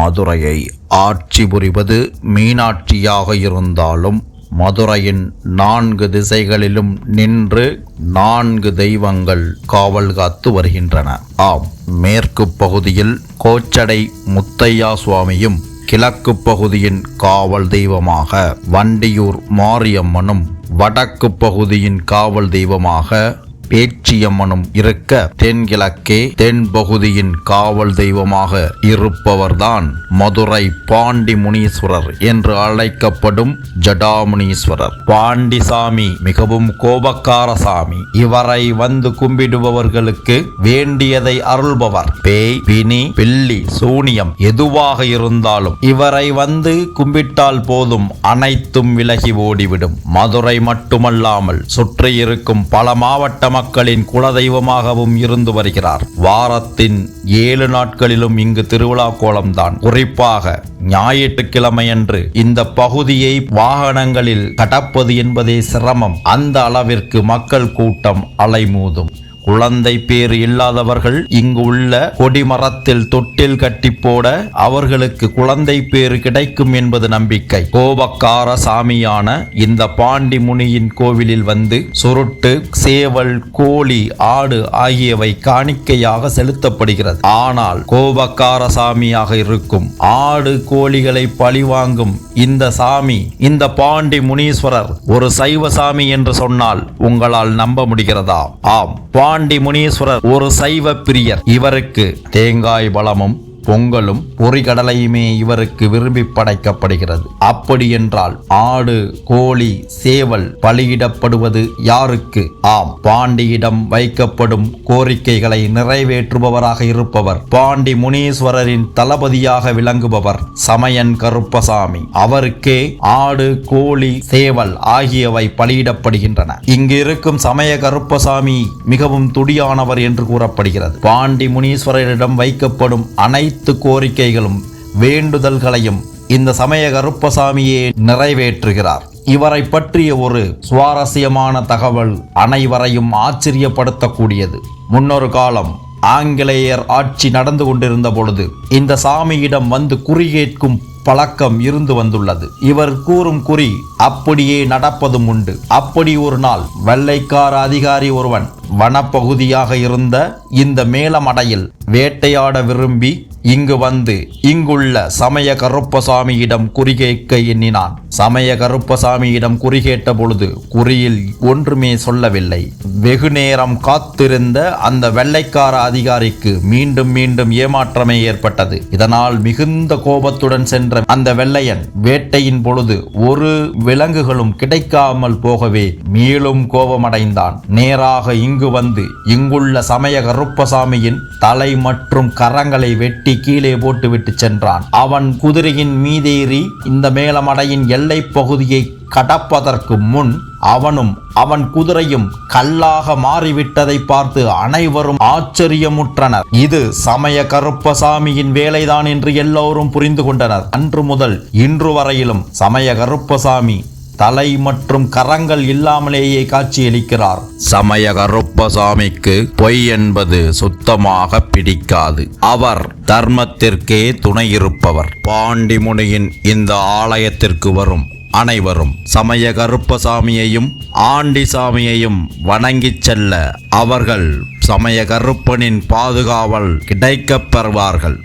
மதுரையை ஆட்சி புரிவது மீனாட்சியாக இருந்தாலும் மதுரையின் 4 திசைகளிலும் நின்று 4 தெய்வங்கள் காவல் காத்து வருகின்றன. ஆம், மேற்கு பகுதியில் கோச்சடை முத்தையா சுவாமியும், கிழக்கு பகுதியின் காவல் தெய்வமாக வண்டியூர் மாரியம்மனும், வடக்கு பகுதியின் காவல் தெய்வமாக பேச்சியம்மனும் இருக்க, தென்கிழக்கே தென்பகுதியின் காவல் தெய்வமாக இருப்பவர்தான் மதுரை பாண்டி முனீஸ்வரர் என்று அழைக்கப்படும் ஜடாமுனீஸ்வரர். பாண்டிசாமி மிகவும் கோபக்கார சாமி. இவரை வந்து கும்பிடுபவர்களுக்கு வேண்டியதை அருள்பவர். பேய், பிணி, பில்லி, சூனியம் எதுவாக இருந்தாலும் இவரை வந்து கும்பிட்டால் போதும், அனைத்தும் விலகி ஓடிவிடும். மதுரை மட்டுமல்லாமல் சுற்றி இருக்கும் பல மாவட்ட மக்களின் குலதெய்வமாகவும் இருந்து வருகிறார். வாரத்தின் 7 நாட்களிலும் இங்கு திருவிழா கோலம்தான். குறிப்பாக ஞாயிற்றுக்கிழமையன்று இந்த பகுதியை வாகனங்களில் கடப்பது என்பதே சிரமம். அந்த அளவிற்கு மக்கள் கூட்டம் அலைமோதும். குழந்தை பேறு இல்லாதவர்கள் இங்கு உள்ள கொடிமரத்தில் தொட்டில் கட்டி போட அவர்களுக்கு குழந்தை பேறு கிடைக்கும் என்பது நம்பிக்கை. கோபக்கார சாமியான இந்த பாண்டி முனியின் கோவிலில் வந்து சுருட்டு, சேவல், கோழி, ஆடு ஆகியவை காணிக்கையாக செலுத்தப்படுகிறது. ஆனால் கோபக்கார சாமியாக இருக்கும் ஆடு கோழிகளை பழிவாங்கும் இந்த சாமி, இந்த பாண்டி முனீஸ்வரர் ஒரு சைவ சாமி என்று சொன்னால் உங்களால் நம்ப முடிகிறதா? ஆம், பாண்டி முனீஸ்வரர் ஒரு சைவ பிரியர். இவருக்கு தேங்காய் பழமும் பொங்கலும் பொறிகடலையுமே இவருக்கு விரும்பி படைக்கப்படுகிறது. அப்படி என்றால் ஆடு, கோழி, சேவல் பலியிடப்படுவது யாருக்கு? ஆம், பாண்டியிடம் வைக்கப்படும் கோரிக்கைகளை நிறைவேற்றுபவராக இருப்பவர், பாண்டி முனீஸ்வரரின் தளபதியாக விளங்குபவர் சமயன் கருப்பசாமி. அவருக்கே ஆடு, கோழி, சேவல் ஆகியவை பலியிடப்படுகின்றன. இங்கு இருக்கும் சமய கருப்பசாமி மிகவும் துடியானவர் என்று கூறப்படுகிறது. பாண்டி முனீஸ்வரரிடம் வைக்கப்படும் அனைத்து கோரிக்கைகளும் வேண்டுதல்களையும் இந்த சமய கருப்பசாமியே நிறைவேற்றுகிறார். இவரை பற்றிய ஒரு சுவாரஸ்யமான தகவல் அனைவரையும் ஆச்சரியப்படுத்தக்கூடியது. முன்னொரு காலம் ஆங்கிலேயர் ஆட்சி நடந்து கொண்டிருந்த பொழுது இந்த சாமியிடம் வந்து குறி கேட்கும் பழக்கம் இருந்து வந்துள்ளது. இவர் கூறும் குறி அப்படியே நடப்பதும் உண்டு. அப்படி ஒரு நாள் வெள்ளைக்கார அதிகாரி ஒருவன் வனப்பகுதியாக இருந்த இந்த மேலமடையில் வேட்டையாட விரும்பி இங்கு வந்து இங்குள்ள சமய கருப்பசாமியிடம் குறி கேட்க எண்ணினான். சமய கருப்பசாமியிடம் குறி கேட்ட பொழுது குறியில் ஒன்றுமே சொல்லவில்லை. வெகு நேரம் காத்திருந்த அந்த வெள்ளைக்கார அதிகாரிக்கு மீண்டும் மீண்டும் ஏமாற்றமே ஏற்பட்டது. இதனால் மிகுந்த கோபத்துடன் சென்ற அந்த வெள்ளையன் வேட்டையின் பொழுது ஒரு விலங்குகளும் கிடைக்காமல் போகவே மேலும் கோபமடைந்தான். நேராக இங்கு வந்து இங்குள்ள சமய கருப்பசாமியின் தலை மற்றும் கரங்களை வெட்டி கீழே போட்டுவிட்டு சென்றான். அவன் குதிரையின் மீதேறி இந்த மேலமடையின் எல்லை பகுதியை கடப்பதற்கு முன் அவனும் அவன் குதிரையும் கல்லாக மாறிவிட்டதை பார்த்து அனைவரும் ஆச்சரியமுற்றனர். இது சமய கருப்பசாமியின் வேலைதான் என்று எல்லோரும் புரிந்து கொண்டனர். அன்று முதல் இன்று வரையிலும் சமய கருப்பசாமி தலை மற்றும் கரங்கள் இல்லாமலேயே காட்சியளிக்கிறார். சமய கருப்பசாமிக்கு பொய் என்பது சுத்தமாக பிடிக்காது. அவர் தர்மத்திற்கே துணை இருப்பவர். பாண்டி முனியின் இந்த ஆலயத்திற்கு வரும் அனைவரும் சமய கருப்பசாமியையும் ஆண்டிசாமியையும் வணங்கிச் செல்ல அவர்கள் சமய கருப்பனின் பாதுகாவல் கிடைக்கப் பெறுவார்கள்.